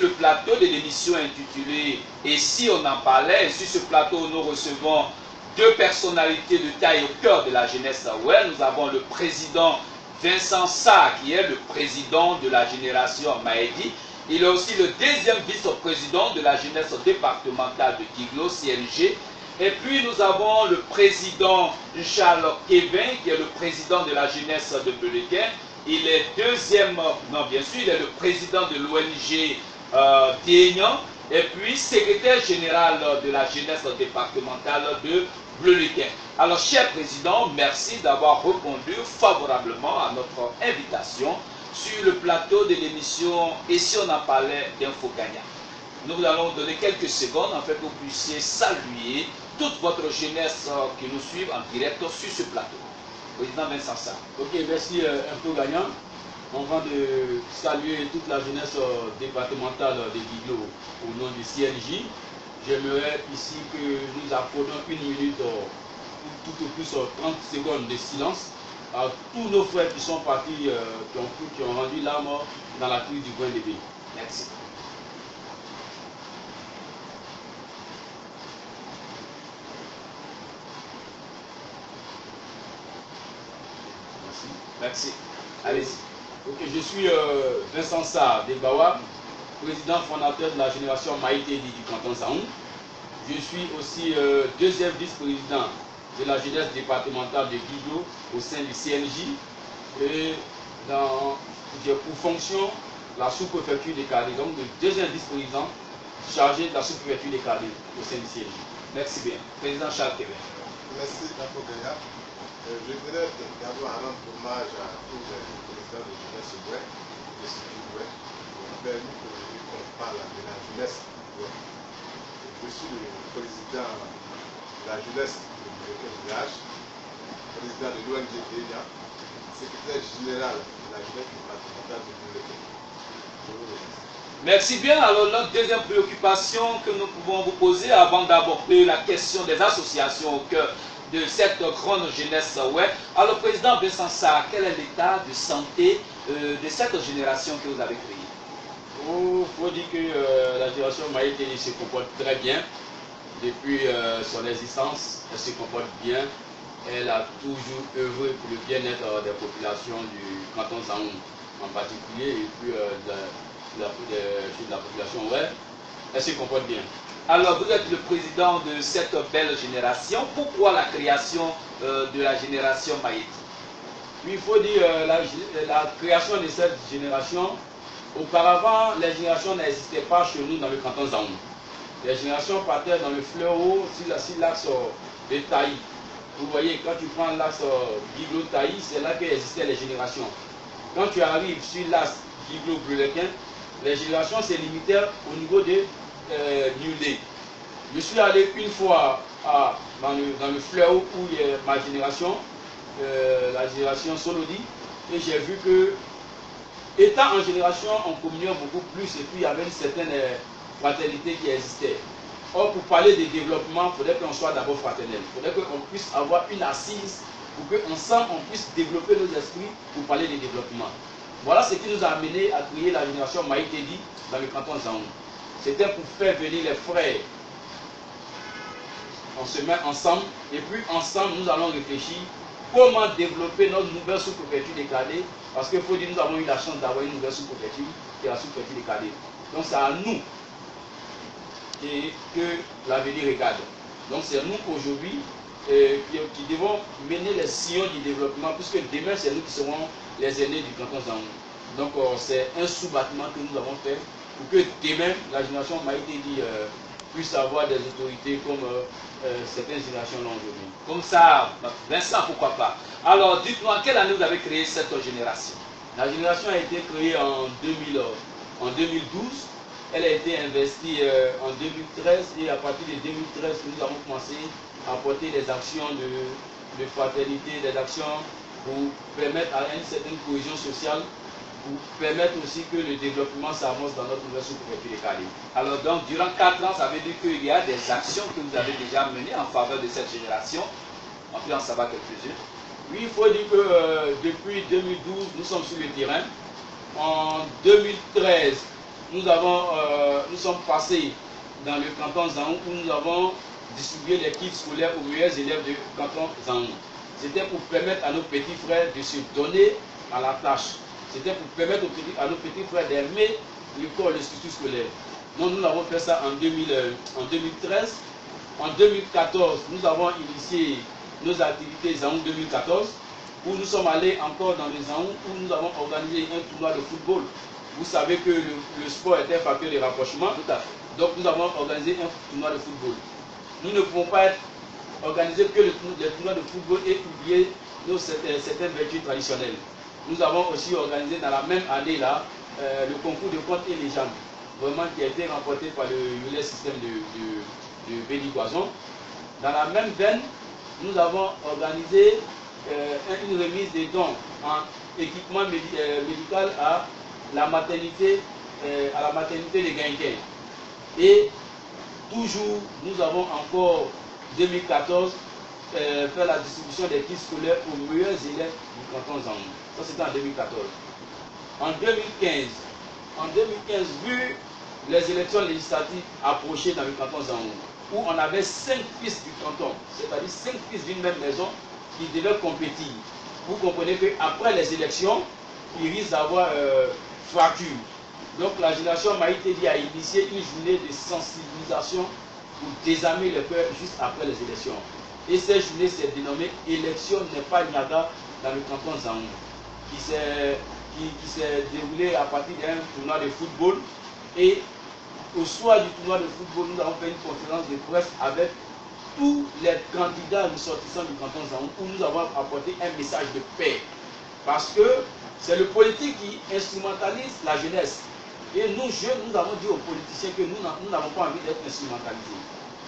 Le plateau de l'émission intitulée Et si on en parlait, et sur ce plateau nous recevons deux personnalités de taille au cœur de la jeunesse. Ouais, nous avons le président Vincent Sarr qui est le président de la génération Maïdi. Il est aussi le deuxième vice-président de la jeunesse départementale de Guiglo, CNG. Et puis nous avons le président Charles Kevin qui est le président de la jeunesse de Belequin. Il est deuxième, non bien sûr, il est le président de l'ONG Diegnan et puis secrétaire général de la jeunesse départementale de Bleulequin. Alors, cher président, merci d'avoir répondu favorablement à notre invitation sur le plateau de l'émission Et si on en parlait d'Info Gagnant. Nous allons vous donner quelques secondes en fait pour que vous puissiez saluer toute votre jeunesse qui nous suit en direct sur ce plateau. Président Vincent Sarr. Ok, merci Info Gagnant. Avant de saluer toute la jeunesse départementale de Guiglo au nom du CNJ, j'aimerais ici que nous accordions une minute, tout au plus 30 secondes de silence à tous nos frères qui sont partis, qui ont rendu l'âme dans la crise du Point de Bé. Merci. Merci. Allez-y. Ok, je suis Vincent Sarr d'Ebawa, président fondateur de la génération Maïté du canton Saoun. Je suis aussi deuxième vice-président de la jeunesse départementale de Guiglo au sein du CNJ. Et j'ai pour fonction la sous-préfecture des Cadets, donc le deuxième vice-président chargé de la sous-préfecture des Cadets au sein du CNJ. Merci bien. Président Charles Kevin. Merci, Dr. Gaya. Je voudrais d'abord rendre hommage à tous les présidents de jeunesse ouest, de Sud ouest, qui ont permis qu'on parle de la jeunesse ouest. Je suis le président de la jeunesse de village, président de l'ONG DENIA, secrétaire général de la jeunesse départementale de Belequin. Merci bien. Alors, notre deuxième préoccupation que nous pouvons vous poser avant d'aborder la question des associations au cœur de cette grande jeunesse. Ouais. Alors, président Vincent Sarr, quel est l'état de santé de cette génération que vous avez créée? Il faut dire que la génération Maïté se comporte très bien. Depuis son existence, elle se comporte bien. Elle a toujours œuvré pour le bien-être des populations du canton Zaoun en particulier et puis de la population ouest. Elle se comporte bien. Alors, vous êtes le président de cette belle génération. Pourquoi la création de la génération Maïti? Il faut dire la création de cette génération. Auparavant, les générations n'existaient pas chez nous dans le canton Zaoun. Les générations partaient dans le fleureau sur l'axe de Taï. Vous voyez, quand tu prends l'axe Guiglo-Taï, c'est là qu'existaient les générations. Quand tu arrives sur l'axe Guiglo-Belequin, les générations se limitaient au niveau de Niulé. Je suis allé une fois dans le fleureau où il y a ma génération, la génération Solodi, et j'ai vu que, étant en génération, on communiait beaucoup plus et puis il y avait une certaine fraternité qui existait. Or, pour parler de développement, il faudrait qu'on soit d'abord fraternel. Il faudrait qu'on puisse avoir une assise pour qu'ensemble, on puisse développer nos esprits pour parler de développement. Voilà ce qui nous a amené à créer la génération Maïtedi dans le canton Zaoun. C'était pour faire venir les frères. On se met ensemble et puis ensemble, nous allons réfléchir comment développer notre nouvelle sous-préfecture des Cadets. Parce qu'il faut dire que nous avons eu la chance d'avoir une nouvelle sous-préfecture qui est la sous-préfecture des Cadets. Donc c'est à nous que l'avenir regarde. Donc c'est nous aujourd'hui qui devons mener les sillons du développement, puisque demain c'est nous qui serons les aînés du canton Zaoun. Donc c'est un sous-bâtiment que nous avons fait pour que demain la génération Maïtedi puisse avoir des autorités comme certaines générations l'ont aujourd'hui. Comme ça, Vincent, pourquoi pas? Alors dites-nous, en quelle année vous avez créé cette génération? La génération a été créée en 2012. Elle a été investie en 2013 et à partir de 2013, nous avons commencé à apporter des actions de fraternité, des actions pour permettre à une certaine cohésion sociale, pour permettre aussi que le développement s'avance dans notre nouvelle sous-préfecture des Cadets. Alors donc, durant 4 ans, ça veut dire qu'il y a des actions que vous avez déjà menées en faveur de cette génération. On peut en savoir quelques-unes. Oui, il faut dire que depuis 2012, nous sommes sur le terrain. En 2013, nous sommes passés dans le canton Zaou où nous avons distribué les kits scolaires aux meilleurs élèves du canton Zaou. C'était pour permettre à nos petits frères de se donner à la tâche. C'était pour permettre à nos petits frères d'aimer l'école, l'institut scolaire. Donc nous avons fait ça en 2013. En 2014, nous avons initié nos activités Zaou 2014, où nous sommes allés encore dans les Zaou, où nous avons organisé un tournoi de football. Vous savez que le sport est un facteur de rapprochement. Tout à fait. Donc nous avons organisé un tournoi de football. Nous ne pouvons pas organiser que le tournoi de football et oublier certaines vertus traditionnelles. Nous avons aussi organisé dans la même année là le concours de contes et légendes, vraiment qui a été remporté par le système de Béni-Goison. Dans la même veine, nous avons organisé une remise de dons en équipement médical à la maternité de Guinguin. Et toujours, nous avons encore 2014 fait la distribution des kits scolaires aux meilleurs élèves du canton Zaou. Ça c'était en 2014. En 2015, vu les élections législatives approchées dans le canton Zaou, où on avait 5 fils du canton, c'est-à-dire 5 fils d'une même maison qui devaient compétir. Vous comprenez qu'après les élections, il risque d'avoir fracture. Donc la génération Maïtédi a initié une journée de sensibilisation pour désarmer les peurs juste après les élections. Et cette journée s'est dénommée Élection n'est pas Niaga dans le canton Zaou, qui s'est déroulée à partir d'un tournoi de football. Et au soir du tournoi de football, nous avons fait une conférence de presse avec tous les candidats ressortissants du canton Zaou, où nous avons apporté un message de paix. Parce que c'est le politique qui instrumentalise la jeunesse. Et nous, jeunes, nous avons dit aux politiciens que nous n'avons pas envie d'être instrumentalisés.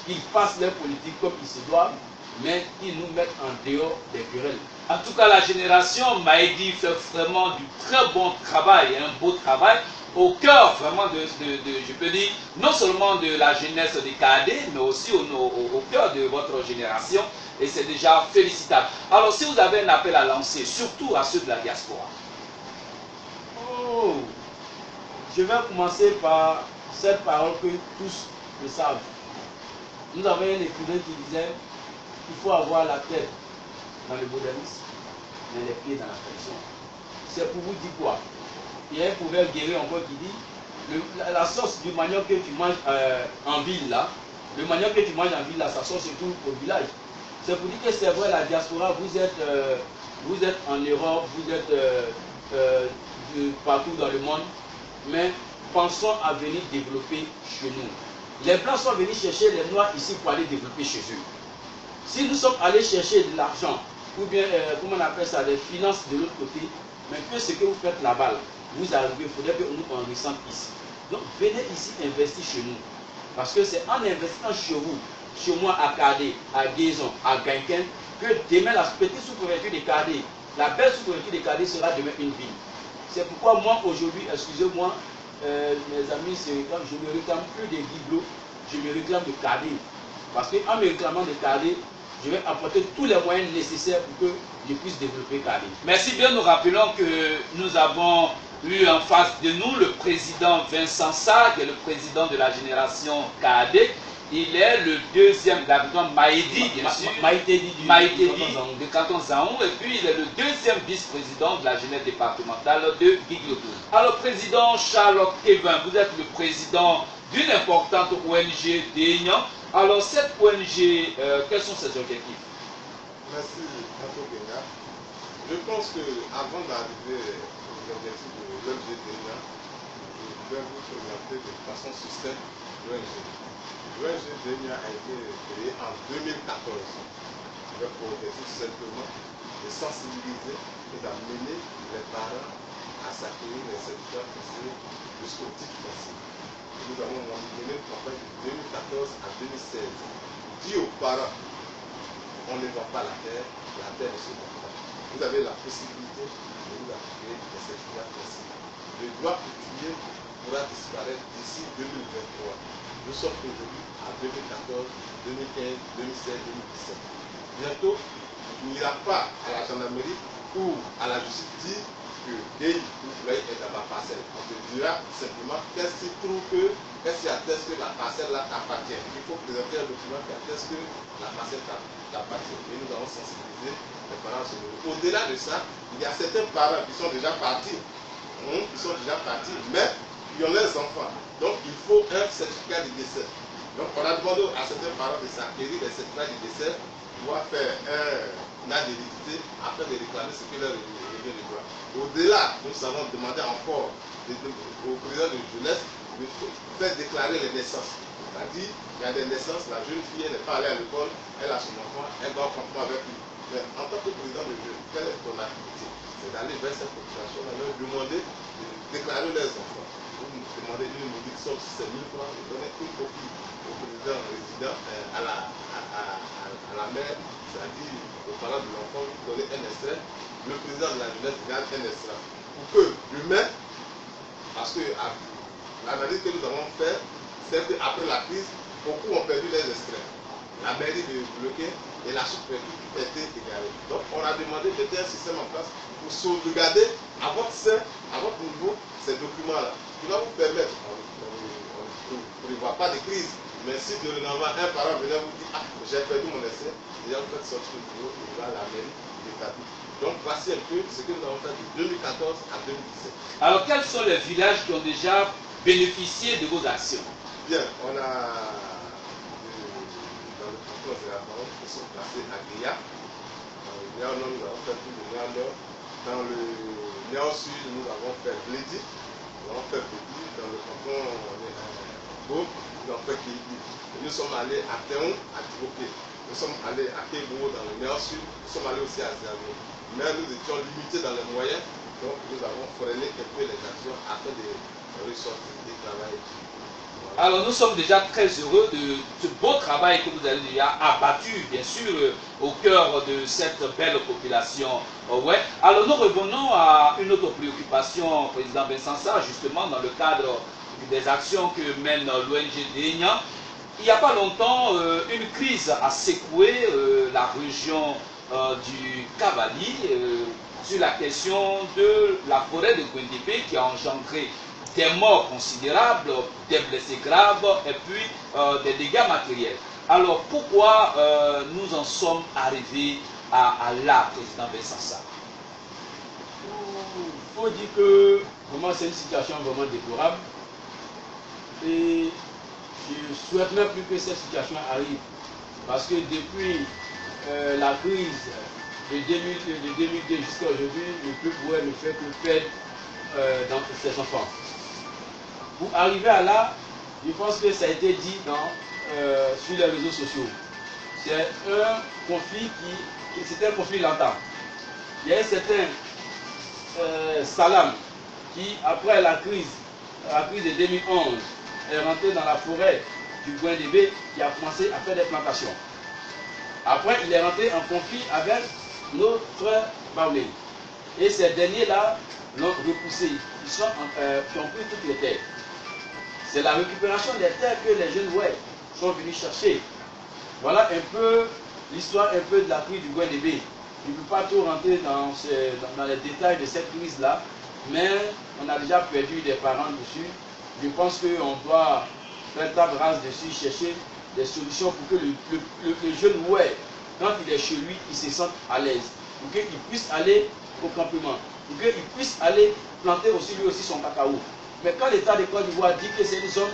Qu'ils fassent leur politique comme ils se doivent, mais qu'ils nous mettent en dehors des querelles. En tout cas, la génération Maïdi fait vraiment du très bon travail, un beau travail, au cœur vraiment je peux dire, non seulement de la jeunesse des cadets, mais aussi au cœur de votre génération. Et c'est déjà félicitable. Alors, si vous avez un appel à lancer, surtout à ceux de la diaspora. Oh, je vais commencer par cette parole que tous le savent. Nous avons un écrivain qui disait qu'il faut avoir la tête dans le modernisme, mais les pieds dans la tradition. C'est pour vous dire quoi? Il y a un proverbe guéri encore qui dit la sauce du manioc que tu manges en ville là, le manioc que tu manges en ville là, ça sort surtout au village. C'est pour dire que c'est vrai, la diaspora, vous êtes en Europe, vous êtes partout dans le monde, mais pensons à venir développer chez nous. Les Blancs sont venus chercher les Noirs ici pour aller développer chez eux. Si nous sommes allés chercher de l'argent, ou bien, comment on appelle ça, des finances de l'autre côté, mais que ce que vous faites là-bas, vous arrivez, il faudrait que nous en ressente ici. Donc, venez ici investir chez nous. Parce que c'est en investissant chez vous, chez moi à Kadé, à Guézon, à Guinguin, que demain la petite sous-préfecture de Kadé, la belle sous-préfecture de Kadé sera demain une ville. C'est pourquoi moi aujourd'hui, excusez-moi, mes amis, je ne me réclame plus des Guiblots, je me réclame de Kadé. Parce qu'en me réclamant de Kadé, je vais apporter tous les moyens nécessaires pour que je puisse développer Kadé. Merci bien, nous rappelons que nous avons eu en face de nous le président Vincent Sarr, qui est le président de la génération Kadé. Il est le deuxième d'habitant Maïdi, bien sûr. Maïtédi du canton Zaou. Et puis il est le deuxième vice-président de la jeunesse départementale de Guiglotou. Alors, président Charlotte Kevin, vous êtes le président d'une importante ONG d'Aignan. Alors, cette ONG, quels sont ses objectifs? Merci, Mato Kenya. Je pense qu'avant d'arriver aux objectifs de l'ONG d'Aignan, je vais vous présenter de façon succincte l'ONG. L'ONG d'Aignan a été créée en 2014 avec pour objectif simplement de sensibiliser et d'amener les parents à s'acquérir les certificats fonciers jusqu'au titre foncier. Nous avons mené une campagne de 2014 à 2016. Dit aux parents, on ne vend pas la terre ne se vend pas. Vous avez la possibilité de vous acquérir les certificats fonciers. Le droit coutumier pourra disparaître d'ici 2023. Nous sommes aujourd'hui à 2014, 2015, 2016, 2017. Bientôt, il n'ira pas à la gendarmerie ou à la justice dire que Gueye est dans ma parcelle. On te dira simplement qu'est-ce qui trouve que, qu'est-ce qui atteste que la parcelle-là t'appartient. Il faut présenter un document qui atteste que la parcelle t'appartient. Et nous avons sensibilisé les parents sur nous. Au-delà de ça, il y a certains parents qui sont déjà partis, mais qui ont leurs enfants. Donc il faut un certificat de décès. Donc on a demandé à certains parents de s'acquérir des certificats de décès, pouvoir faire un acte d'hérédité afin de réclamer ce que leur revient de droit. Au-delà, nous avons demandé encore au président de jeunesse de faire déclarer les naissances. C'est-à-dire, il y a des naissances, la jeune fille elle n'est pas allée à l'école, elle a son enfant, elle doit comprendre avec lui. Mais en tant que président de jeunesse, quelle est ton activité? C'est d'aller vers cette population, de leur demander de déclarer leurs enfants. Vous nous demandez une modique somme, si c'est 1000 francs, vous donnez une copie au président résident, à la mère, c'est-à-dire aux parents de l'enfant, vous donnez un extrait. Le président de la jeunesse garde un extrait. Pour que l'humain, parce que l'analyse que nous avons faite, c'est qu'après la crise, beaucoup ont perdu les extraits. La mairie de bloquer et la sous-préfecture a été égarée. Donc on a demandé de mettre un système en place pour sauvegarder à votre sein, à votre niveau, ces documents-là. Qui va vous permettre, on ne prévoit pas de crise, mais si de un parent venait vous dire, ah, j'ai perdu mon essai, déjà vous faites sortir le bureau, il va à la mairie, l'établit. Donc voici un peu ce que nous avons fait de 2014 à 2017. Alors quels sont les villages qui ont déjà bénéficié de vos actions? Bien, on a dans le canton de la parole qui sont placés à Guéa. Dans le Niao Nord, nous avons fait tout le Niao Nord. Dans le Niao Sud, nous avons fait Blédi. Nous avons fait Blédi. Dans le canton, on est à Beau, nous avons fait Kéibi. Nous sommes allés à Théon, à Tiboké. Nous sommes allés à Kébo dans le Niao Sud. Nous sommes allés aussi à Zéro. Mais nous étions limités dans les moyens. Donc nous avons freiné un peu les actions afin de ressortir et travailler. Alors nous sommes déjà très heureux de ce beau travail que vous avez déjà abattu, bien sûr, au cœur de cette belle population. Ouais. Alors nous revenons à une autre préoccupation, Président Bensansa, justement dans le cadre des actions que mène l'ONG Dénia. Il n'y a pas longtemps, une crise a secoué la région du Cavali sur la question de la forêt de Gwendébé qui a engendré des morts considérables, des blessés graves et puis des dégâts matériels. Alors pourquoi nous en sommes arrivés à là, Président Bensansa? Il faut dire que vraiment c'est une situation vraiment déplorable et je souhaite même plus que cette situation arrive parce que depuis la crise de 2002 jusqu'à aujourd'hui, le plus pourrait ne fait que perdre dans ses enfants. Pour arriver à là, je pense que ça a été dit sur les réseaux sociaux. C'est un conflit c'était un conflit longtemps. Il y a un certain Salam qui, après la crise de 2011, est rentré dans la forêt du Gwendébé qui a commencé à faire des plantations. Après, il est rentré en conflit avec nos frères Baoulé. Et ces derniers-là l'ont repoussé. Qui ont pris toutes les terres. C'est la récupération des terres que les jeunes sont venus chercher. Voilà un peu l'histoire un peu de la crise du Gwendébé. Je ne peux pas tout rentrer dans les détails de cette crise-là, mais on a déjà perdu des parents dessus. Je pense qu'on doit faire table rase dessus, chercher des solutions pour que le jeune quand il est chez lui, il se sente à l'aise. Pour qu'il puisse aller au campement. Pour qu'il puisse aller planter aussi lui aussi son cacao. Mais quand l'État de Côte d'Ivoire dit que c'est une zone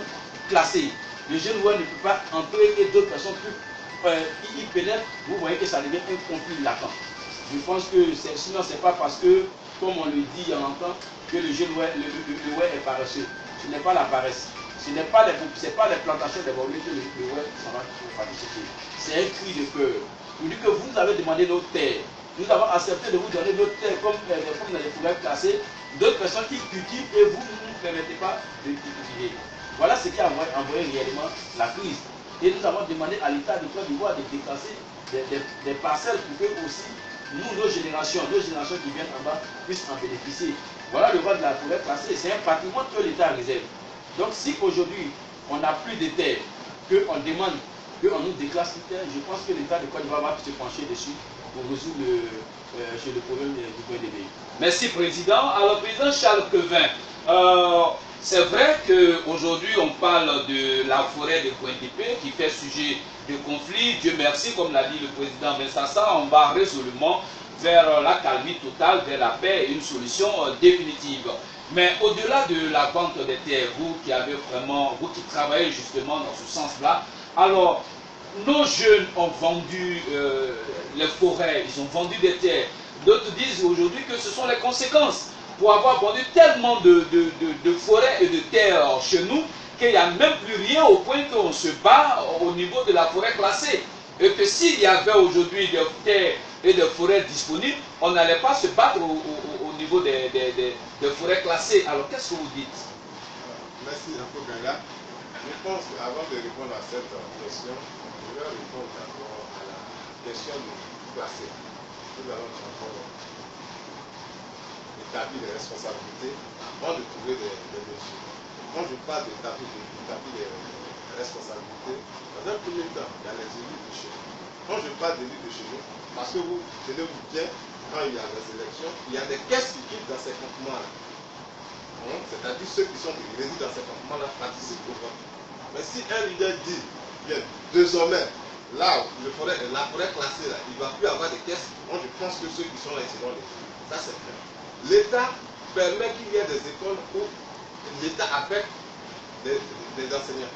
classée, le jeune ne peut pas entrer et d'autres personnes y pénètrent, vous voyez que ça devient un conflit latent. Je pense que sinon c'est pas parce que, comme on le dit en entend, que le jeune est paresseux. Ce n'est pas la paresse. Ce n'est pas les plantations des volets que le s'en va participer. C'est un cri de cœur. Vous dites que vous avez demandé nos terres. Nous avons accepté de vous donner notre terre comme dans les forêts classées. D'autres personnes qui cultivent et vous ne nous permettez pas de cultiver. Voilà ce qui a envoyé réellement la crise. Et nous avons demandé à l'État de Côte d'Ivoire de déclasser des parcelles pour que aussi nous, nos générations qui viennent en bas, puissent en bénéficier. Voilà le rôle de la forêt classée. C'est un patrimoine que l'État réserve. Donc si aujourd'hui on n'a plus de terre, qu'on demande qu'on nous déclasse une terre, je pense que l'État de Côte d'Ivoire va se pencher dessus pour résoudre chez le problème du point de vue. Merci, Président. Alors, Président Charles Quevin, c'est vrai qu'aujourd'hui, on parle de la forêt de Pointe-Épée qui fait sujet de conflit. Dieu merci, comme l'a dit le Président Vincent, on va résolument vers la calmie totale, vers la paix et une solution définitive. Mais au-delà de la vente des terres, vous qui avez vraiment, vous qui travaillez justement dans ce sens-là, alors, nos jeunes ont vendu les forêts, ils ont vendu des terres. D'autres disent aujourd'hui que ce sont les conséquences pour avoir vendu tellement de forêts et de terres chez nous qu'il n'y a même plus rien au point qu'on se bat au niveau de la forêt classée. Et que s'il y avait aujourd'hui des terres et des forêts disponibles, on n'allait pas se battre au niveau des forêts classées. Alors qu'est-ce que vous dites? Merci, Jean-Paul Ganga. Je pense qu'avant de répondre à cette question, je vais répondre d'abord à la question du classé. Nous allons encore établir des responsabilités avant de trouver des mesures. Quand je parle d'établir des responsabilités, dans un premier temps, il y a les élus de chez nous. Quand je parle d'élus de chez nous, parce que vous tenez-vous bien, quand il y a des élections, il y a des caisses qui quittent dans ces campements-là. C'est-à-dire ceux qui résident dans ces campements-là participent au vote. Mais si un leader dit, bien, désormais, là, la forêt classée, là, il ne va plus avoir de caisses, moi je pense que ceux qui sont là, ils seront les élus. Ça, c'est clair. L'État permet qu'il y ait des écoles où l'État affecte des enseignants.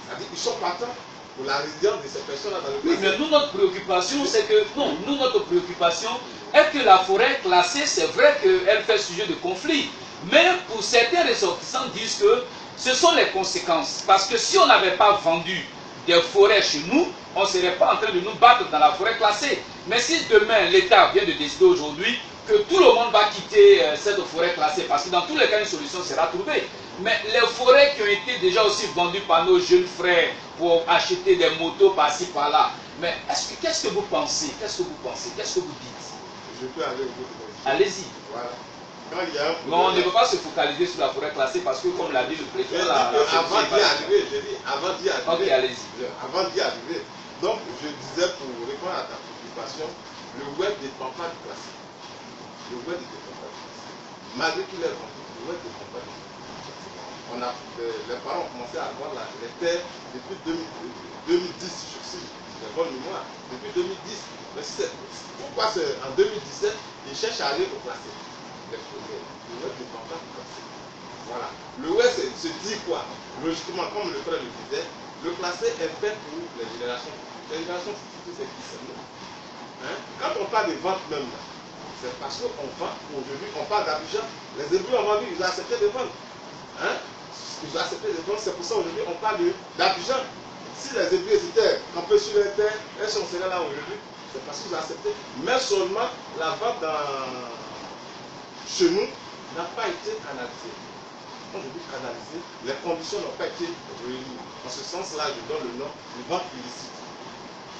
C'est-à-dire qu'ils sont partants pour la résidence de ces personnes-là dans le pays. Oui, mais nous, notre préoccupation, c'est que, non, nous, notre préoccupation est que la forêt classée, c'est vrai qu'elle fait sujet de conflit. Mais pour certains ressortissants disent que ce sont les conséquences. Parce que si on n'avait pas vendu des forêts chez nous, on ne serait pas en train de nous battre dans la forêt classée. Mais si demain, l'État vient de décider aujourd'hui que tout le monde va quitter cette forêt classée, parce que dans tous les cas, une solution sera trouvée. Mais les forêts qui ont été déjà aussi vendues par nos jeunes frères pour acheter des motos par-ci, par-là, mais qu'est-ce que vous pensez? Qu'est-ce que vous pensez? Qu'est-ce que vous dites? Je peux aller au bout de votre. Allez-y. Voilà. Quand il y a un problème, mais on ne peut pas se focaliser sur la forêt classée parce que, comme l'a dit le président, avant d'y arriver, j'ai dit avant d'y arriver. Ok, allez-y. Avant d'y arriver. Donc, je disais pour répondre à ta préoccupation, le web ne dépend pas du classé. Le web ne dépend pas du classé. Malgré qu'il est vendu, le web ne dépend pas du classé. Les parents ont commencé à avoir les terres depuis 2010, si j'ai bonne mémoire. Depuis 2010. Mais pourquoi en 2017, ils cherchent à aller au classé? Le web ne dépend pas du classé. Voilà. Le web se dit quoi? Logiquement, comme le frère le disait, le classé est fait pour les générations. Les générations futures, c'est qui c'est nous. Quand on parle de vente même, c'est parce qu'on vend aujourd'hui, on parle d'Abidjan. Les Hébreux ont vendu, ils ont accepté de vendre. Ils ont accepté de vendre, c'est pour ça aujourd'hui on parle d'Abidjan. Si les Hébreux étaient campés sur les terres, elles sont là aujourd'hui, c'est parce qu'ils ont accepté. Mais seulement la vente chez nous n'a pas été analysée. Quand je dis canaliser, les conditions n'ont pas été réunies. En ce sens-là, je donne le nom de vente illicite.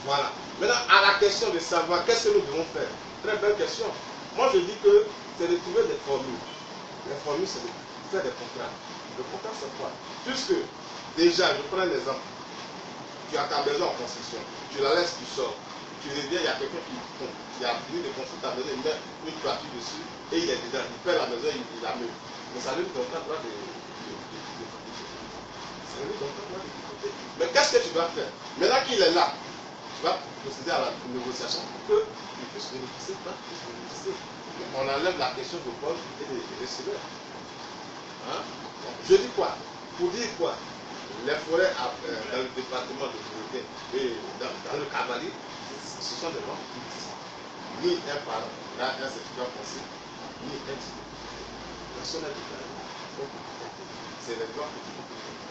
Voilà. Maintenant, à la question de savoir qu'est-ce que nous devons faire. Très belle question. Moi, je dis que c'est de trouver des formules. Les formules, c'est de faire des contrats. Le contrat, c'est quoi? Puisque, déjà, je prends un exemple. Tu as ta maison en construction. Tu la laisses, tu sors. Tu reviens, il y a quelqu'un qui a fini de construire ta maison, il met une toiture dessus et il est dedans. Il perd la maison, il la meut. Mais ça lui donne pas droit de ça lui donne pas droit de décoter. Mais qu'est-ce que tu dois faire? Maintenant qu'il est là, tu vas procéder à la négociation pour qu'il puisse bénéficier, pas puisse bénéficier. On enlève la question de vol et des receveurs. Je dis quoi? Pour dire quoi? Les forêts dans le département de Vérité et dans le Cavalier, ce sont des ventes illicites. Ni un parent n'a un certificat foncier, ni un titre. Personne n'a déclaré. C'est les ventes qui sont payées.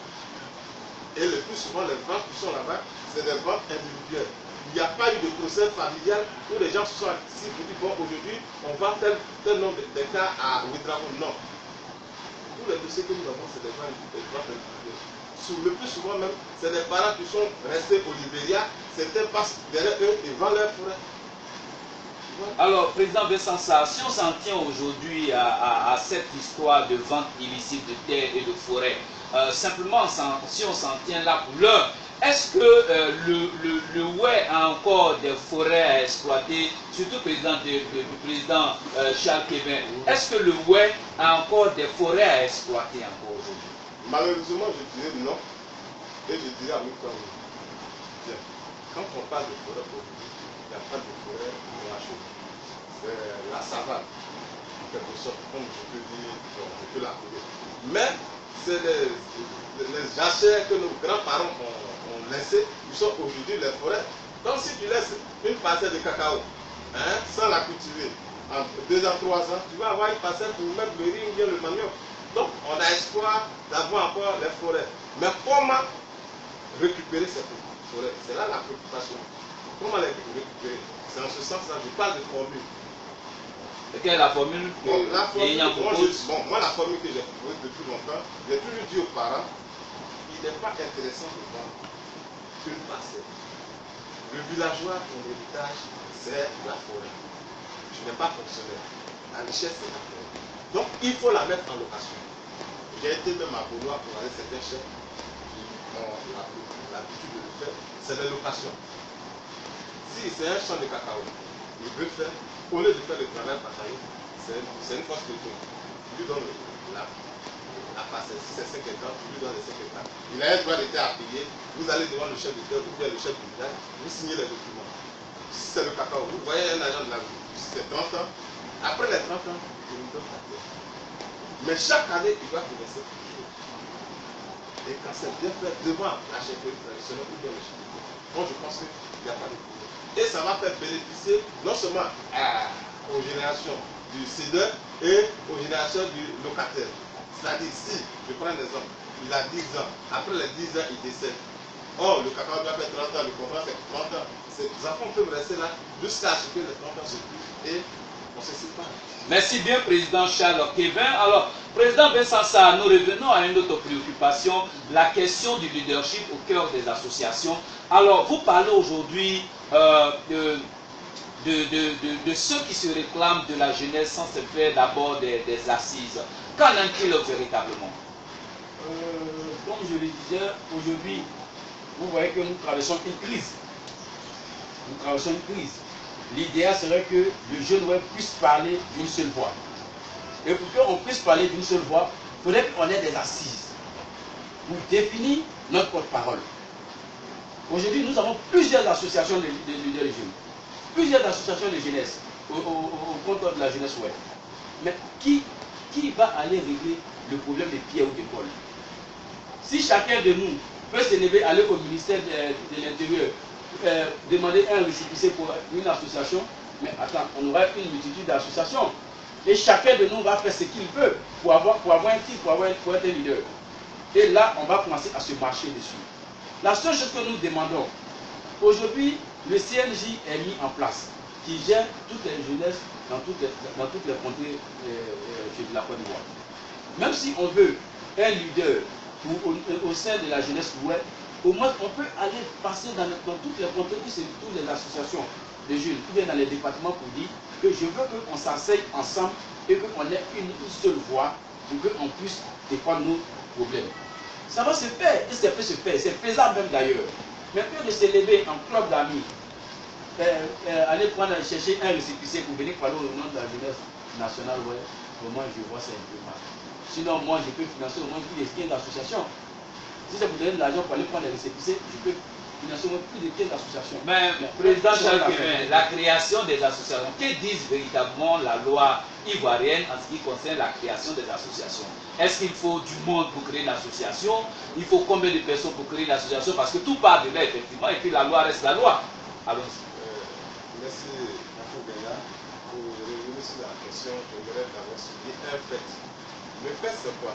Et le plus souvent, les ventes qui sont là-bas, c'est des ventes individuelles. Il n'y a pas eu de procès familial où les gens se sont assis pour dire, bon, aujourd'hui, on vend tel nombre d'hectares à Ouidravo. Non. Tous les dossiers que nous avons, c'est des ventes individuelles. Le plus souvent même, c'est des parents qui sont restés au Libéria, certains passent derrière eux et vendent leur forêt. Alors, Président Vincent Sarr, si on s'en tient aujourd'hui à cette histoire de vente illicite de terres et de forêts, simplement, si on s'en tient là pour l'heure, est-ce que le Ouai a encore des forêts à exploiter, surtout le président Charles Kévin, est-ce que le Ouai a encore des forêts à exploiter encore aujourd'hui? Malheureusement, je dirais non. Et je dirais à mes collègues, bien, quand on parle de forêt aujourd'hui, il n'y a pas de forêt de la chose. C'est la savane, en quelque sorte, comme je peux dire, je peux l'appeler. Mais c'est les jachères que nos grands-parents ont laissées, qui sont aujourd'hui les forêts. Donc si tu laisses une parcelle de cacao, hein, sans la cultiver, en 2 ans, 3 ans, tu vas avoir une parcelle pour mettre le riz ou bien le manioc. Donc on a espoir d'avoir encore les forêts. Mais comment récupérer ces forêts? C'est là la préoccupation. Comment les récupérer? C'est en ce sens-là, je parle de formule. Et quelle est la formule? La formule, moi, la formule que j'ai proposée depuis longtemps, j'ai toujours dit aux parents, il n'est pas intéressant de vendre une parcelle. Le villageois, ton héritage, c'est la forêt. Je n'ai pas fonctionnaire. La richesse, c'est la forêt. Donc, il faut la mettre en location. J'ai été même à Boulogne pour aller certains chefs qui ont l'habitude de le faire. C'est la location. Si c'est un champ de cacao, il veut faire, au lieu de faire le travail partagé, c'est une force de tout. Tu lui donnes la parcelle. Si c'est 5 hectares, tu lui donnes les 5 hectares. Il a un droit d'État à payer. Vous allez devant le chef de terre ou bien le chef du village, vous signez les documents. Si c'est le cacao, vous voyez un agent de la vie. Si c'est 30 ans, après les 30 ans, je lui donne la terre. Mais chaque année, il doit commencer quelque chose. Et quand c'est bien fait devant la chefferie traditionnelle ou bien le chef de terre, moi je pense qu'il n'y a pas de problème. Et ça va faire bénéficier non seulement aux générations du cédeur et aux générations du locataire. C'est-à-dire, si, je prends un exemple, il a 10 ans, après les 10 ans, il décède. Or, le cacao doit faire 30 ans, le contrat c'est 30 ans. Ces enfants peuvent rester là jusqu'à ce que les 30 ans se couvrent et on se sépare. Merci bien, Président Charles Kévin. Alors, Président Vincent Sarr, nous revenons à une autre préoccupation, la question du leadership au cœur des associations. Alors, vous parlez aujourd'hui de ceux qui se réclament de la jeunesse sans se faire d'abord des assises. Qu'en est-il véritablement? Comme je le disais, aujourd'hui, vous voyez que nous traversons une crise. Nous traversons une crise. L'idéal serait que le jeune puisse parler d'une seule voix. Et pour qu'on puisse parler d'une seule voix, il faudrait qu'on ait des assises pour définir notre porte-parole. Aujourd'hui, nous avons plusieurs associations de leaders jeunes, plusieurs associations de jeunesse au compte de la jeunesse web. Mais qui va aller régler le problème des pierres ou des Paul? Si chacun de nous peut s'élever, aller au ministère de l'Intérieur, demander un récépissé pour une association, mais attends, on aura une multitude d'associations. Et chacun de nous va faire ce qu'il veut pour avoir un titre, pour être un leader. Et là, on va commencer à se marcher dessus. La seule chose que nous demandons, aujourd'hui, le CNJ est mis en place, qui gère toutes les jeunesses dans toutes les contrées de la Côte d'Ivoire. Même si on veut un leader au sein de la jeunesse ouest, au moins on peut aller passer dans toutes les contrées, toutes les associations de jeunes, ou bien dans les départements pour dire que je veux qu'on s'asseye ensemble et qu'on ait une seule voix pour qu'on puisse défendre nos problèmes. Ça va se faire, et ça peut se faire, c'est faisable même d'ailleurs. Mais que de s'élever en club d'amis, aller chercher un récépissé pour venir parler au nom de la jeunesse nationale, ouais, pour moi je vois ça un peu mal. Sinon, moi je peux financer au moins plus de 15 associations. Si ça vous donne de l'argent pour aller prendre les récépissés, je peux financer au moins plus de 15 associations. Mais Président Charles Kévin, la création des associations, que disent véritablement la loi ivoirienne en ce qui concerne la création des associations? Est-ce qu'il faut du monde pour créer une association? Il faut combien de personnes pour créer une association? Parce que tout part de là, effectivement, et puis la loi reste la loi. Allons-y. Merci, Mafou Bella. Pour revenir sur la question, je voudrais d'abord souligner un fait. Le fait, c'est quoi?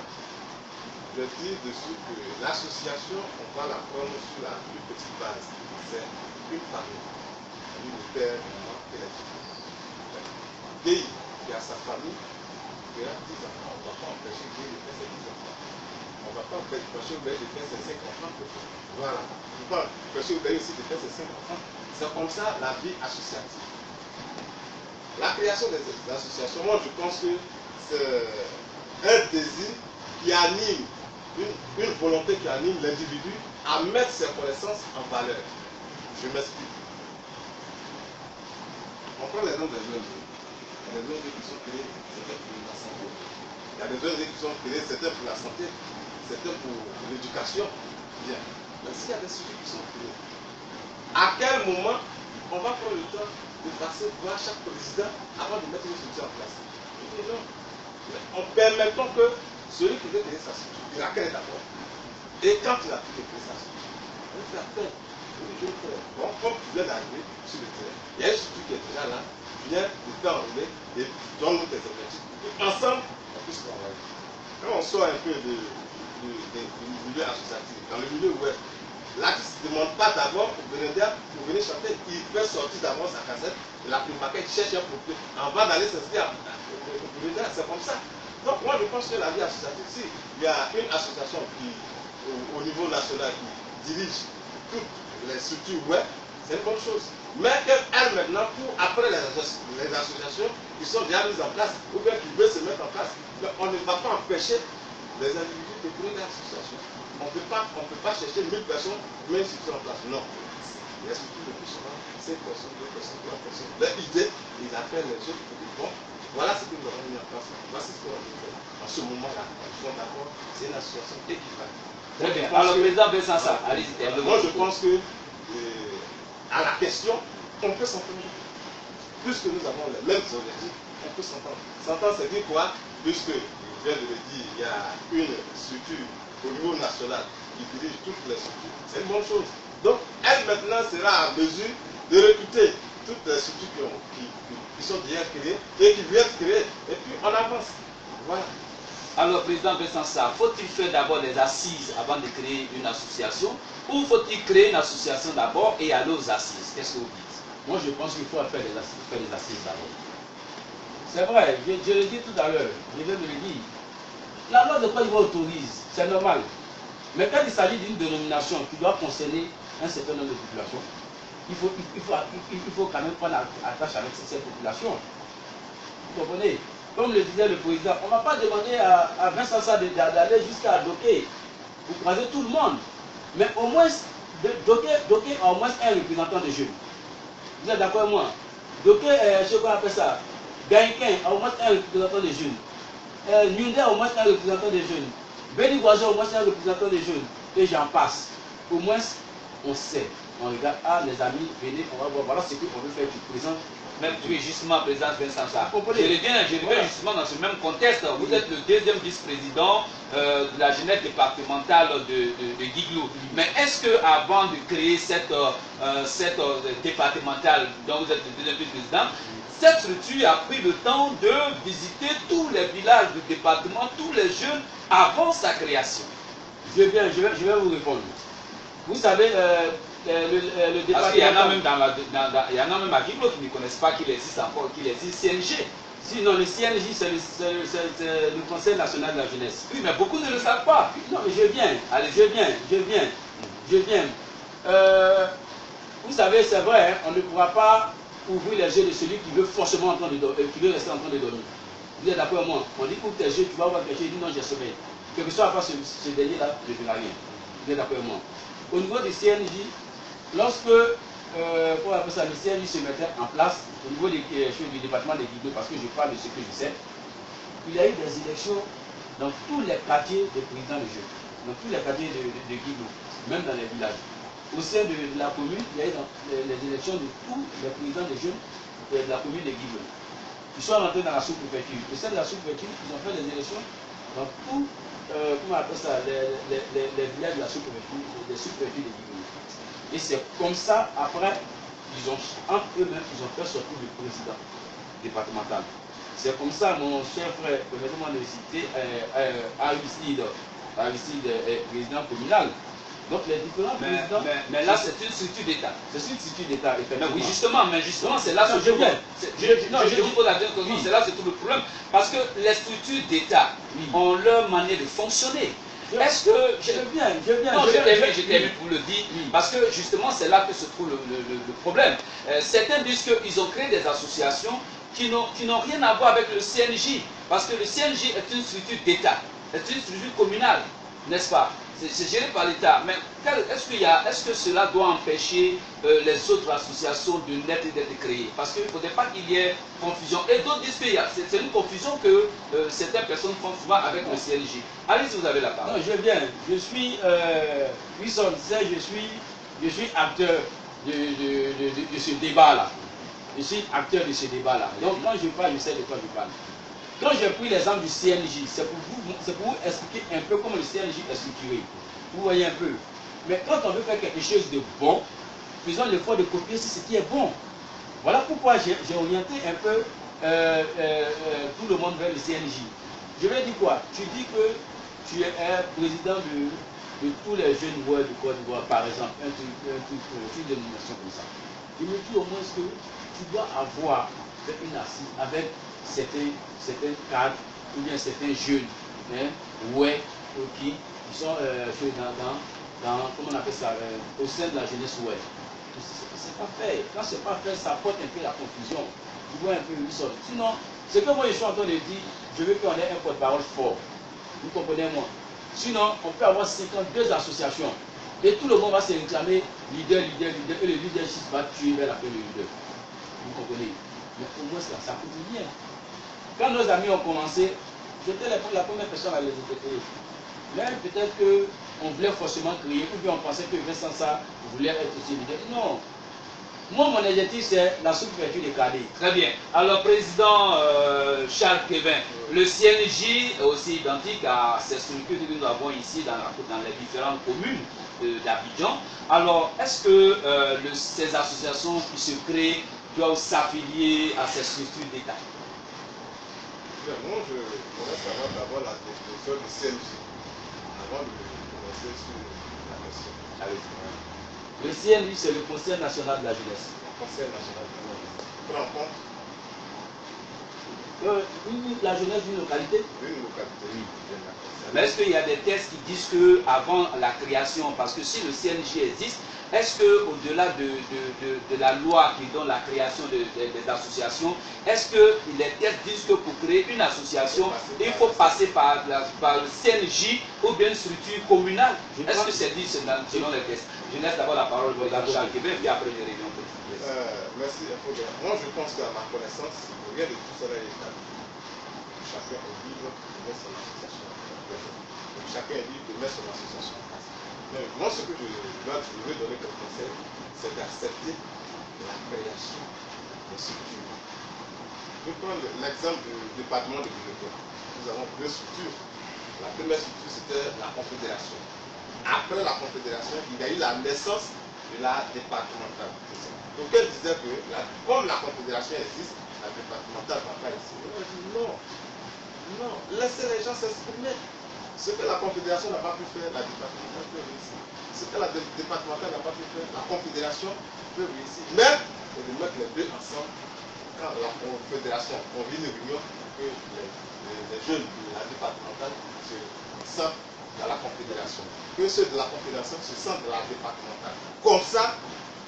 Je dis dessus que l'association, on va la prendre sur la plus petite base. C'est une famille. Le père, la maman et les filles. Guy, qui a sa famille, qui a 10 enfants. On ne va pas empêcher Guy de faire ses 10 enfants. On ne va pas empêcher Guy de faire ses 5 enfants. Voilà. On ne va pas empêcher Guy aussi de faire ses 5 enfants. C'est comme ça la vie associative. La création des associations, moi je pense que c'est un désir qui anime une volonté qui anime l'individu à mettre ses connaissances en valeur. Je m'explique. On prend l'exemple des ONG. Il y a des ONG qui sont créées, certaines pour la santé. Il y a des ONG qui sont créées, certaines pour la santé, certaines pour l'éducation. Bien. Mais s'il y a des sujets qui sont créés, à quel moment on va prendre le temps de passer voir chaque président avant de mettre une structure en place? Et non. En permettant que celui qui veut créer sa structure, il la crée d'abord. Et quand il a pu créer sa structure, on fait appel. Bon, comme tu viens d'arriver sur le terrain, il y a une structure qui est déjà là, viens de t'enrôler et donne-nous tes objectifs. Et ensemble, on puisse travailler. Quand on sort un peu du milieu associatif, dans le milieu web, l'artiste ne demande pas d'abord au Bénédicte pour venir chanter, il fait sortir d'abord sa cassette, la primaquette, cherche un produit, avant d'aller s'inscrire au Bénédicte, c'est comme ça. Donc moi je pense que la vie associative, si il y a une association qui, au niveau national qui dirige toutes les structures web, c'est une bonne chose. Mais qu'elle maintenant, pour après les associations qui sont déjà mises en place, ou bien qui veulent se mettre en place, on ne va pas empêcher les individus de créer des associations. On ne peut pas chercher 1000 personnes pour mettre une structure en place. Non. Les structures de plus souvent, 5 personnes, 2 personnes, 3 personnes. Leur idée, ils appellent les autres pour dire bon, voilà ce que nous avons mis en place. Voici ce qu'on a fait. En ce moment-là, ils sont d'accord, c'est une association équivalente. Très bien. Alors, le président Bessansa, allez-y. Moi, je pense que, à la question, on peut s'entendre. Puisque nous avons les mêmes objectifs, on peut s'entendre. S'entendre, c'est dire quoi? Puisque, je viens de le dire, il y a une structure au niveau national qui dirige toutes les structures. C'est une bonne chose. Donc, elle maintenant sera en mesure de recruter toutes les structures qui sont déjà créées et qui viennent créer. Et puis, on avance. Voilà. Alors, président Bessansa, faut-il faire d'abord des assises avant de créer une association ou faut-il créer une association d'abord et aller aux assises? Qu'est-ce que vous dites? Moi, je pense qu'il faut faire les assises d'abord. C'est vrai, je l'ai dit tout à l'heure, je viens de le dire. La loi de Côte d'Ivoire autorise, c'est normal. Mais quand il s'agit d'une dénomination qui doit concerner un certain nombre de populations, il faut quand même prendre attache avec cette population. Vous comprenez? Comme le disait le président, on ne va pas demander à Vincent Sa d'aller jusqu'à Doké pour croiser tout le monde. Mais au moins, Doké a au moins un représentant de jeunes. Vous êtes d'accord avec moi? Doké, je sais quoi appelle ça. Gaïken a au moins un représentant de jeunes. Nundé a au moins un représentant de jeunes. Béni Guazo a au moins un représentant de jeunes. Et j'en passe. Au moins, on sait. On regarde, ah les amis, venez, on va voir, voilà ce qu'on veut faire du présent. Même oui, justement, président Vincent Sa. Je Comprenez? reviens Voilà. justement dans ce même contexte. Vous êtes le deuxième vice-président de la jeunesse départementale de Guiglou. Mais est-ce que avant de créer cette départementale dont vous êtes le deuxième vice-président, cette structure a pris le temps de visiter tous les villages du département, tous les jeunes avant sa création? Je vais vous répondre. Vous savez, le département. Parce qu'il y en a même il y en a même à Guiglou qui ne connaissent pas qu'il existe encore, qu'il existe CNG. Sinon, le CNJ, c'est le Conseil national de la jeunesse. Oui, mais beaucoup ne le savent pas. Non, mais je viens. Allez, je viens. Vous savez, c'est vrai, hein, on ne pourra pas ouvrir les yeux de celui qui veut forcément qui veut rester en train de dormir. Vous êtes d'accord avec moi? On dit ouvre tes yeux, tu vas voir quelque chose, il dit non, j'ai sommeil. Quel que soit après ce dernier-là, je ne verrai rien. Vous êtes d'accord avec moi? Au niveau du CNJ, lorsque le CNJ se mettait en place, au niveau du département de Guiglou, parce que je parle de ce que je sais, il y a eu des élections dans tous les quartiers des présidents de jeunes, dans tous les quartiers de Guiglou, même dans les villages. Au sein de la commune, il y a eu les élections de tous les présidents de jeunes de la commune de Guiglou. Ils sont rentrés dans la sous-préfecture. Au sein de la sous-préfecture, ils ont fait les élections dans tous comment on appelle ça, les villages de la sous-préfecture, des sous-préfectures de Guiglou. Et c'est comme ça, après, entre eux-mêmes, ils ont fait sortir le président départemental. C'est comme ça, mon cher frère, permettez-moi de citer Aristide, président communal. Donc les différents présidents. Mais là, c'est une structure d'État. C'est une structure d'État, effectivement. Oui, justement, c'est là Non, ce je viens. Je vous pose la question, c'est là c'est tout le problème. Parce que les structures d'État ont leur manière de fonctionner. Est-ce que. Je viens. Non, je t'ai pour le dire, parce que justement, c'est là que se trouve le problème. Certains disent qu'ils ont créé des associations qui n'ont rien à voir avec le CNJ, parce que le CNJ est une structure d'État, est une structure communale. n'est-ce pas? C'est géré par l'État. Mais est-ce que cela doit empêcher les autres associations de naître et d'être créées? Parce qu'il ne faudrait pas qu'il y ait confusion. Et d'autres disent que c'est une confusion que certaines personnes font souvent avec le CNJ. Allez-y, vous avez la parole. Non, je viens. Je suis, Wilson disait, je suis acteur de ce débat-là. Je suis acteur de ce débat-là. Donc quand je parle, je sais de quoi je parle. Quand j'ai pris l'exemple du CNJ, c'est pour vous expliquer un peu comment le CNJ est structuré. Vous voyez un peu. Mais quand on veut faire quelque chose de bon, faisons l'effort de copier ce qui est bon. Voilà pourquoi j'ai orienté un peu tout le monde vers le CNJ. Je vais dire quoi? Tu dis que tu es président de tous les jeunes joueurs de Côte d'Ivoire, par exemple, une dénomination comme ça. Je me dis au moins que tu dois avoir une assise avec certains cadres ou bien certains jeunes, qui sont comment on appelle ça, au sein de la jeunesse ouest. C'est pas fait. Quand c'est pas fait, ça porte un peu la confusion. Tu vois un peu où sont. Sinon, ce que moi je suis en train de dire, je veux qu'on ait un porte-parole fort. Vous comprenez moi? Sinon, on peut avoir 52 associations. Et tout le monde va se réclamer leader, et le leadership va tuer vers la fin le leader. Vous comprenez? Mais au moins ça coûte rien. Quand nos amis ont commencé, j'étais la première personne à les interpeller. Mais peut-être qu'on voulait forcément créer, ou bien on pensait que Vincent Sarr voulait être aussi leader. Non. Moi, mon objectif, c'est la sous-préfecture des cadets. Très bien. Alors, président Charles Kevin, le CNJ est aussi identique à ces structures que nous avons ici dans les différentes communes d'Abidjan. Alors, est-ce que ces associations qui se créent doivent s'affilier à ces structures d'État? Moi, je voudrais savoir d'abord la définition du CNJ avant de commencer sur la question. Allez-y. Le CNJ, c'est le Conseil national de la jeunesse. Le Conseil national de la jeunesse. Prends en compte la jeunesse d'une localité. Une localité, oui. Mais est-ce qu'il y a des textes qui disent qu'avant la création, parce que si le CNJ existe, est-ce qu'au-delà de la loi qui donne la création des associations, est-ce que les textes disent que pour créer une association, il faut passer par le CNJ ou bien une structure communale? Est-ce que c'est dit selon les textes? Je laisse d'abord la parole au président Charles Kébé, puis après je reviens. Merci. Moi, je pense qu'à ma connaissance, rien de tout cela est établi. Chacun est libre de mettre son association en place. Donc, chacun est libre de mettre son association en place. Mais moi, ce que je veux donner comme conseil, c'est d'accepter la création des structures. Je prends l'exemple du département de développement. Nous avons deux structures. La première structure, c'était la confédération. Après la confédération, il y a eu la naissance de la départementale. Donc elle disait que comme la confédération existe, la départementale ne va pas exister. On a dit non, non, laissez les gens s'exprimer. Ce que la confédération n'a pas pu faire, la départementale peut réussir. Ce que la départementale n'a pas pu faire, la confédération peut réussir. Mais il faut mettre les deux ensemble. Quand la confédération convie une réunion, que les jeunes de la départementale se sentent dans la confédération, que ceux de la confédération se sentent dans la départementale. Comme ça,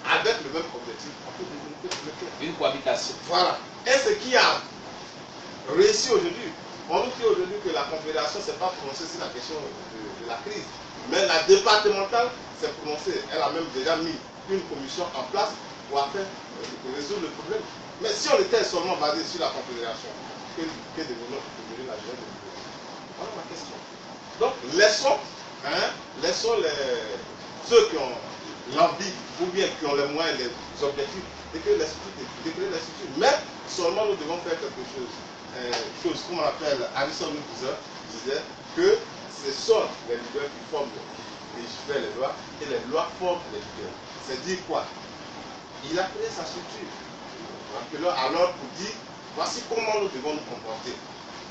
avec le même objectif, on peut développer le pays. Une cohabitation. Voilà. Et ce qui a réussi aujourd'hui, on nous dit aujourd'hui que la confédération ne s'est pas prononcée sur la question de la crise. Mais la départementale s'est prononcée. Elle a même déjà mis une commission en place pour résoudre le problème. Mais si on était seulement basé sur la confédération, que devenir la jeunesse de l'État? Voilà ma question. Donc laissons ceux qui ont l'envie ou bien qui ont les moyens, les objectifs, de créer les structures. Mais seulement nous devons faire quelque chose. Comme on appelle, Harrison nous disait que ce sont les leaders qui forment les lois et les lois forment les leaders. C'est dire quoi? Il a créé sa structure. Alors pour dire, voici comment nous devons nous comporter.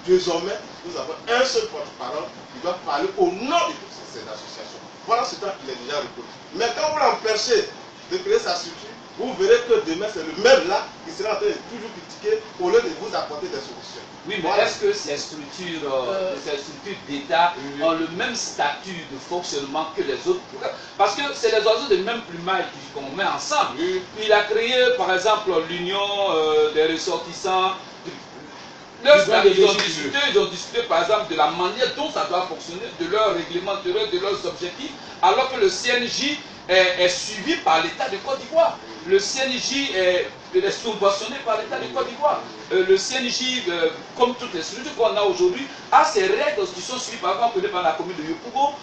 Désormais, nous avons un seul porte-parole qui doit parler au nom de toutes ces associations. Voilà ce temps qu'il est déjà reconnu. Mais quand vous l'empêchez de créer sa structure, vous verrez que demain c'est le même là qui sera en train de toujours critiquer au lieu de vous apporter des solutions. Oui, mais voilà. Est-ce que ces structures d'État ont le même statut de fonctionnement que les autres? Parce que c'est les oiseaux de même plumage qu'on met ensemble. Il a créé par exemple l'Union des ressortissants ils ont discuté par exemple de la manière dont ça doit fonctionner, de leur règlement intérieur, de leurs objectifs, alors que le CNJ est suivi par l'État de Côte d'Ivoire. Le CNJ est subventionné par l'État de Côte d'Ivoire. Le CNJ, comme toutes les structures qu'on a aujourd'hui, a ses règles qui sont suivies par exemple par la commune de Yopougo.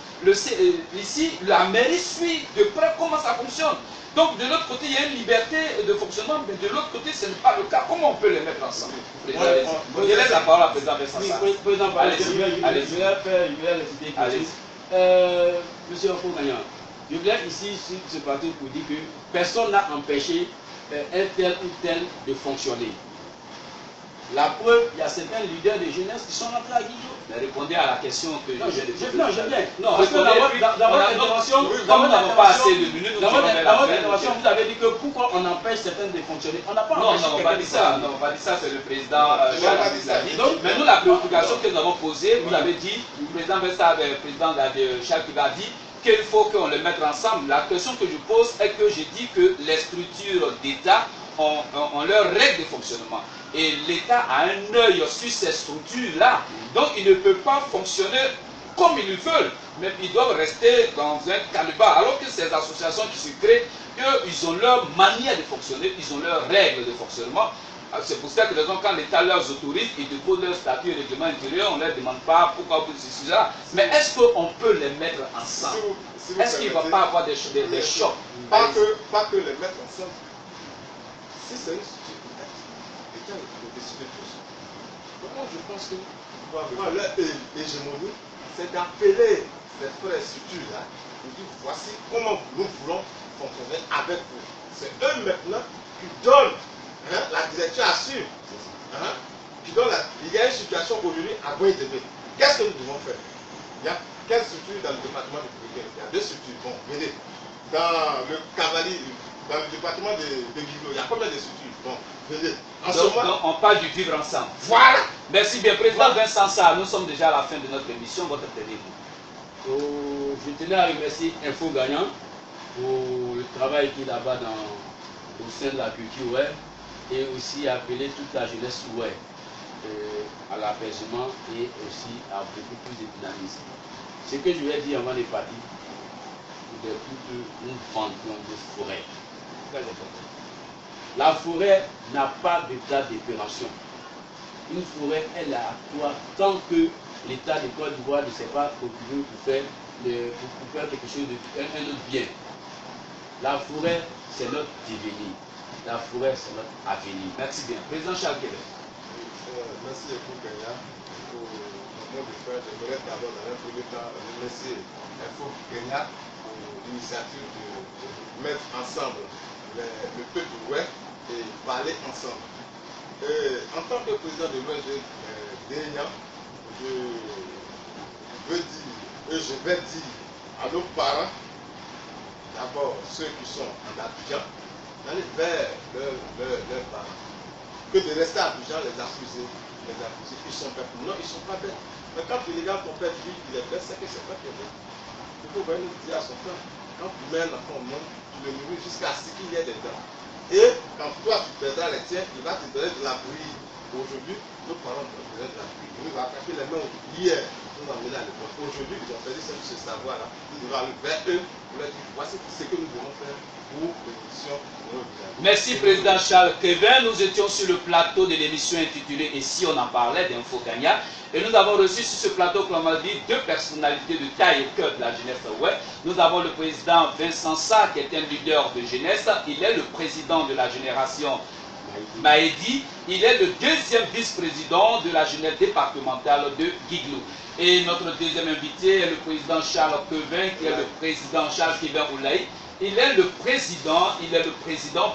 Ici, la mairie suit de près comment ça fonctionne. Donc de l'autre côté, il y a une liberté de fonctionnement, mais de l'autre côté, ce n'est pas le cas. Comment on peut les mettre ensemble? Je laisse la parole à président Vincent. Président, allez-y. Je vais réciter quelque chose. Monsieur Ofogagnant, je viens ici sur ce plateau pour dire que personne n'a empêché un tel ou tel de fonctionner. La preuve, il y a certains leaders de jeunesse qui sont rentrés à Guido. Mais répondez à la question que je viens de poser. Non, je viens. Non, parce que dans votre intervention, comme nous n'avons pas assez de minutes, dans votre intervention, vous avez dit que pourquoi on empêche certains de fonctionner. On n'a pas empêché. Non, on n'a pas dit ça. On n'a pas dit ça, c'est le président Charles qui l'a dit. Mais nous, la préoccupation que nous avons posée, vous avez dit, le président Vesta, le président Charles qui l'a dit, qu'il faut qu'on les mette ensemble. La question que je pose est que j'ai dit que les structures d'État ont leurs règles de fonctionnement. Et l'État a un œil sur ces structures-là. Donc, ils ne peuvent pas fonctionner comme ils le veulent. Mais ils doivent rester dans un calibre. Alors que ces associations qui se créent, eux, ils ont leur manière de fonctionner, ils ont leurs règles de fonctionnement. C'est pour ça que les gens, quand l'État leur autorise, ils déposent leur statut et règlement intérieur, on ne leur demande pas pourquoi vous dites ça. Mais est-ce qu'on peut les mettre ensemble? Est-ce qu'il ne va pas avoir des chocs? Pas que les mettre ensemble. Si c'est une structure l'État peut décider tout ça. Donc moi je pense que pour avoir leur hégémonie, c'est d'appeler ces frères structures-là pour dire voici comment nous voulons fonctionner avec vous. C'est eux maintenant qui donnent la direction à suivre. Il y a une situation aujourd'hui à Boïdébé. Qu'est-ce que nous devons faire? Il y a quelle structure dans le département de Boïdébé? Il y a deux structures. Bon, venez. Dans le cavalier, dans le département de Guido, il y a combien de structures? Bon, venez. Donc on parle du vivre ensemble. Voilà. Merci bien. Président Vincent Sarr, nous sommes déjà à la fin de notre émission. Votre dernier mot. Je tenais à remercier Info Gagnant pour le travail qu'il a bas au sein de la culture web et aussi appeler toute la jeunesse web à l'apaisement et aussi à beaucoup plus de dynamisme. Ce que je vais dire avant de partir, de toute une vention de forêt. La forêt n'a pas de date d'opération. Une forêt est là à toi tant que l'État de Côte d'Ivoire ne s'est pas procuré pour faire quelque chose un autre bien. La forêt, c'est notre devenir. La forêt, c'est notre avenir. Merci bien. Président Charles Québec. Merci beaucoup, Kenya. Pour le nom du frère, j'aimerais d'abord dans un premier temps remercier Info Kenya pour l'initiative de mettre ensemble le peuple ouest et parler ensemble. En tant que président de l'Ouest d'Enya, je vais dire à nos parents, d'abord ceux qui sont en Abidjan, d'aller vers leurs parents. Que de rester à Abidjan, les accuser, ils sont bêtes. Non, ils ne sont pas bêtes. Mais quand tu regardes ton père dit qu'il est bête, c'est que c'est pas qu'il est bête. Il faut bien le dire à son père. Quand tu mets un enfant au monde, tu le nourris jusqu'à ce qu'il y ait des dents. Et quand toi tu perdras les tiens, il va te donner de la bouillie. Aujourd'hui, nos parents nous ont donné de la bouillie. Ils nous ont attaqué les mains hier, nous ont amené à l'époque. Aujourd'hui, ils ont perdu ce savoir-là. Nous devons aller vers eux pour leur dire voici ce que nous devons faire pour l'émission de notre village. Merci Président Charles Kevin. Nous étions sur le plateau de l'émission intitulée Et si on en parlait d'Info Kenya. Et nous avons reçu sur ce plateau, comme on l'a dit, deux personnalités de taille au cœur de la jeunesse web. Nous avons le président Vincent Sarr, qui est un leader de jeunesse. Il est le président de la génération Maïdi. Il est le deuxième vice-président de la jeunesse départementale de Guiglou. Et notre deuxième invité est le président Charles Kevin, qui est le président Charles Kevin Oulaï. Il est le président